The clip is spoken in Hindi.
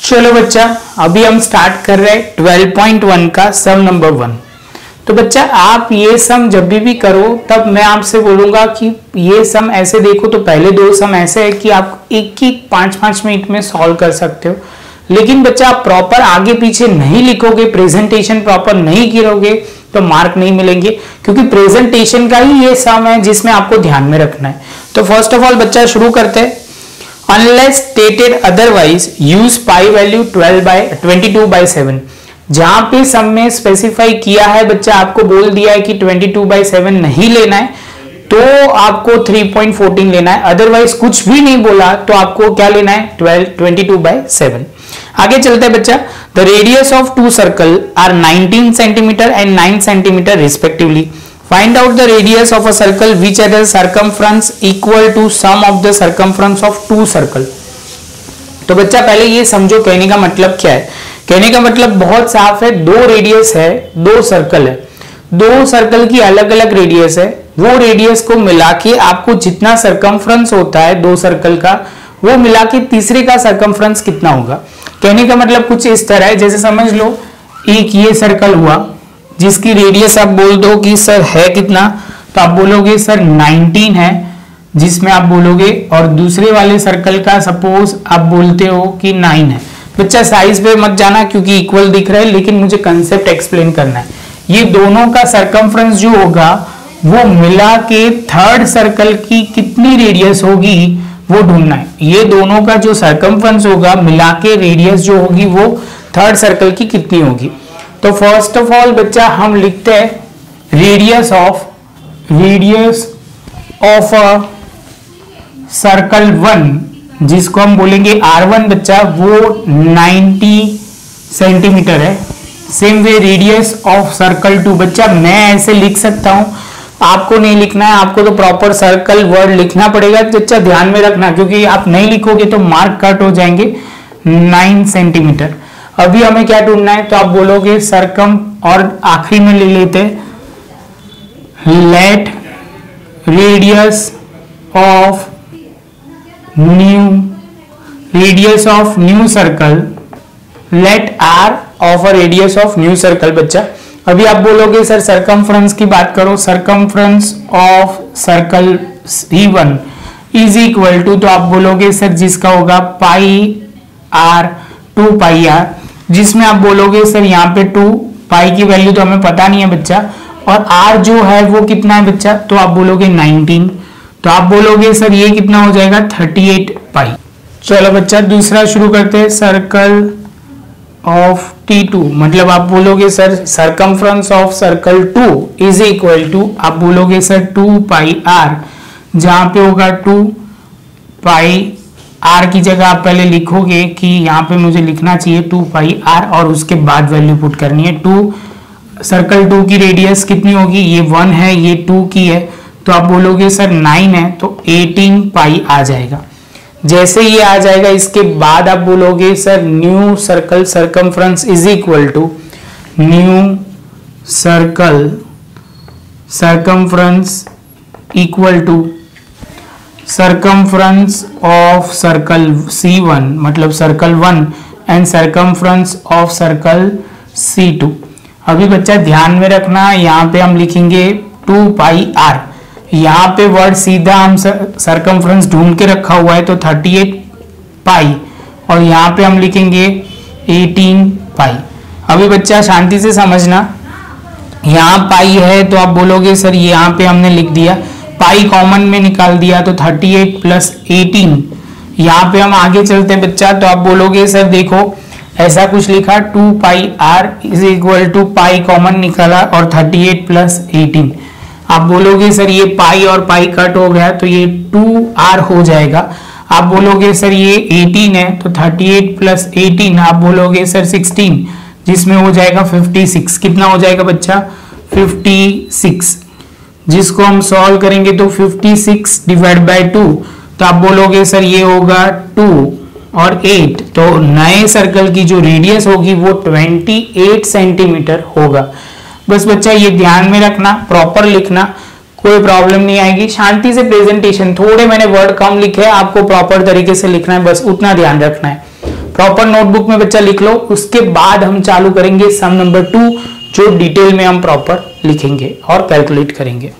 चलो बच्चा, अभी हम स्टार्ट कर रहे हैं 12.1 का सम नंबर 1। तो बच्चा आप ये सम जब भी करो तब मैं आपसे बोलूंगा कि ये सम ऐसे देखो। तो पहले दो सम ऐसे है कि आप एक ही 5-5 मिनट में सॉल्व कर सकते हो, लेकिन बच्चा आप प्रॉपर आगे पीछे नहीं लिखोगे, प्रेजेंटेशन प्रॉपर नहीं करोगे तो मार्क नहीं मिलेंगे, क्योंकि प्रेजेंटेशन का ही ये सम है जिसमें आपको ध्यान में रखना है। तो फर्स्ट ऑफ ऑल बच्चा शुरू करते हैं। Unless stated otherwise, use pi value 22/7। जहां पे सम में स्पेसिफाई किया है बच्चा, आपको बोल दिया है कि 22/7 नहीं लेना है तो आपको 3.14 लेना है, अदरवाइज कुछ भी नहीं बोला तो आपको क्या लेना है 22/7। आगे चलते हैं बच्चा। The radius of two circle are 19 centimetre and 9 centimetre respectively. Find out the radius of a circle which has a circumference equal to sum of the circumference of two circle। तो बच्चा पहले ये समझो कहने का मतलब क्या है। कहने का मतलब बहुत साफ है, दो रेडियस है, दो सर्कल है, दो सर्कल की अलग अलग रेडियस है। वो रेडियस को मिला के आपको जितना सर्कमफ्रेंस होता है दो सर्कल का, वो मिला के तीसरे का सर्कमफ्रेंस कितना होगा। कहने का मतलब कुछ इस तरह है, जैसे समझ लो एक ये सर्कल हुआ जिसकी रेडियस आप बोल दो कि सर है कितना, तो आप बोलोगे सर 19 है जिसमें आप बोलोगे, और दूसरे वाले सर्कल का सपोज आप बोलते हो कि 9 है। बच्चा साइज पे मत जाना क्योंकि इक्वल दिख रहा है, लेकिन मुझे कंसेप्ट एक्सप्लेन करना है। ये दोनों का सर्कमफ्रेंस जो होगा वो मिला के थर्ड सर्कल की कितनी रेडियस होगी वो ढूंढना है। ये दोनों का जो सर्कमफ्रेंस होगा मिला के रेडियस जो होगी वो थर्ड सर्कल की कितनी होगी। तो फर्स्ट ऑफ ऑल बच्चा हम लिखते हैं रेडियस ऑफ अ सर्कल 1, जिसको हम बोलेंगे R1 बच्चा, वो 90 सेंटीमीटर है। Same way radius of circle 2 बच्चा मैं ऐसे लिख सकता हूं, आपको नहीं लिखना है, आपको तो प्रॉपर सर्कल वर्ड लिखना पड़ेगा। बच्चा ध्यान में रखना, क्योंकि आप नहीं लिखोगे तो मार्क कट हो जाएंगे। 9 सेंटीमीटर। अभी हमें क्या ढूंढना है, तो आप बोलोगे सर्कम, और आखिरी में ले लेते let radius of new circle, let r of a radius of new circle. बच्चा अभी आप बोलोगे सर सर्कमफ्रेंस की बात करो, circumference of circle C1 is equal to, तो आप बोलोगे सर जिसका होगा पाई आर 2πr, जिसमें आप बोलोगे सर यहाँ पे 2 पाई की वैल्यू तो हमें पता नहीं है बच्चा, और r जो है वो कितना है बच्चा, तो आप बोलोगे 19, तो आप बोलोगे सर ये कितना हो जाएगा 38 पाई। चलो बच्चा दूसरा शुरू करते हैं। सर्कल ऑफ T2, मतलब आप बोलोगे sir circumference of circle 2 is equal to, आप बोलोगे सर 2πr, जहां पे होगा 2π आर की जगह आप पहले लिखोगे कि यहाँ पे मुझे लिखना चाहिए 2πr, और उसके बाद वैल्यू पुट करनी है। 2 सर्कल 2 की रेडियस कितनी होगी, ये 1 है, ये 2 की है, तो आप बोलोगे सर 9 है, तो 18π आ जाएगा। जैसे ये आ जाएगा इसके बाद आप बोलोगे sir new circle circumference is equal to new circle circumference equal to circumference of circle C1, मतलब circle 1 and circumference of circle C2। अभी बच्चा ध्यान में रखना, यहाँ पे हम लिखेंगे 2πr, यहाँ पे वर्ड सीधा हम circumference ढूंढ के रखा हुआ है तो 38 पाई, और यहाँ पे हम लिखेंगे 18 पाई। अभी बच्चा शांति से समझना, यहाँ पाई है तो आप बोलोगे सर यहाँ पे हमने लिख दिया, पाई कॉमन में निकाल दिया तो 38 + 18। यहाँ पे हम आगे चलते हैं बच्चा, तो आप बोलोगे सर देखो ऐसा कुछ लिखा 2πr is equal to pi common निकाला और 38 + 18। आप बोलोगे सर ये पाई और पाई कट हो गया तो ये 2r हो जाएगा। आप बोलोगे सर ये 18 है तो 38 + 18, आप बोलोगे सर 16, जिसमें हो जाएगा 56। कितना हो जाएगा बच्चा 56, जिसको हम सॉल्व करेंगे तो 56 / 2, तो आप बोलोगे सर ये होगा 2 और 8, तो नए सर्कल की जो रेडियस होगी वो 28 सेंटीमीटर होगा। बस बच्चा ये ध्यान में रखना, प्रॉपर लिखना, कोई प्रॉब्लम नहीं आएगी। शांति से प्रेजेंटेशन, थोड़े मैंने वर्ड कम लिखे हैं, आपको प्रॉपर तरीके से लिखना है, बस उतना ध्यान रखना है। प्रॉपर नोटबुक में बच्चा लिख लो, उसके बाद हम चालू करेंगे सम नंबर 2, जो डिटेल में हम प्रॉपर लिखेंगे और कैलकुलेट करेंगे।